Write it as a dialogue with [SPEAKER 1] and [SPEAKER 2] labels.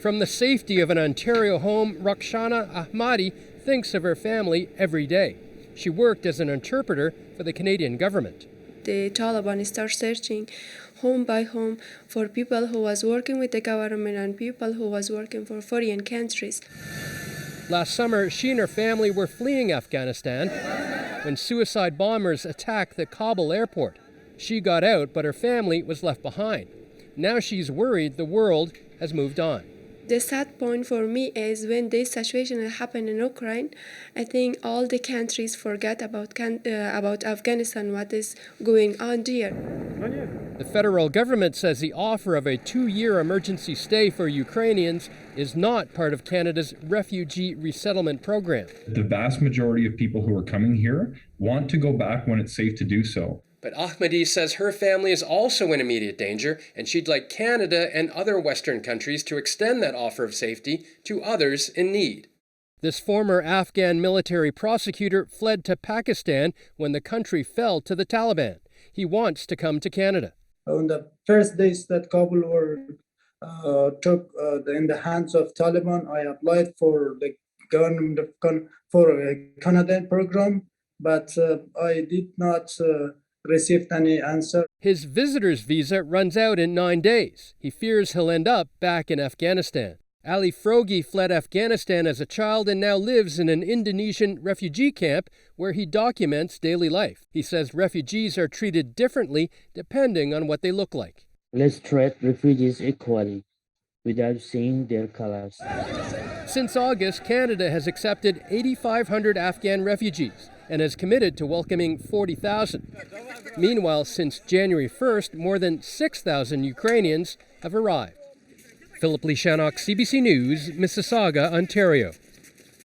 [SPEAKER 1] From the safety of an Ontario home, Rakshana Ahmadi thinks of her family every day. She worked as an interpreter for the Canadian government.
[SPEAKER 2] The Taliban start searching home by home for people who was working with the government and people who was working for foreign countries.
[SPEAKER 1] Last summer, she and her family were fleeing Afghanistan when suicide bombers attacked the Kabul airport. She got out, but her family was left behind. Now she's worried the world has moved on.
[SPEAKER 2] The sad point for me is when this situation happened in Ukraine, I think all the countries forget about Afghanistan, what is going on there.
[SPEAKER 1] The federal government says the offer of a 2-year emergency stay for Ukrainians is not part of Canada's refugee resettlement program.
[SPEAKER 3] The vast majority of people who are coming here want to go back when it's safe to do so.
[SPEAKER 1] But Ahmadi says her family is also in immediate danger, and she'd like Canada and other Western countries to extend that offer of safety to others in need. This former Afghan military prosecutor fled to Pakistan when the country fell to the Taliban. He wants to come to Canada.
[SPEAKER 4] On the first days that Kabul were took in the hands of Taliban, I applied for the government for a Canadian program, but I did not received any answer.
[SPEAKER 1] His visitor's visa runs out in 9 days. He fears he'll end up back in Afghanistan. Ali Frogi fled Afghanistan as a child and now lives in an Indonesian refugee camp where he documents daily life. He says refugees are treated differently depending on what they look like.
[SPEAKER 5] Let's treat refugees equally without seeing their colors.
[SPEAKER 1] Since August, Canada has accepted 8,500 Afghan refugees and has committed to welcoming 40,000. Meanwhile, since January 1st, more than 6,000 Ukrainians have arrived. Lee-Shanok, CBC News, Mississauga, Ontario.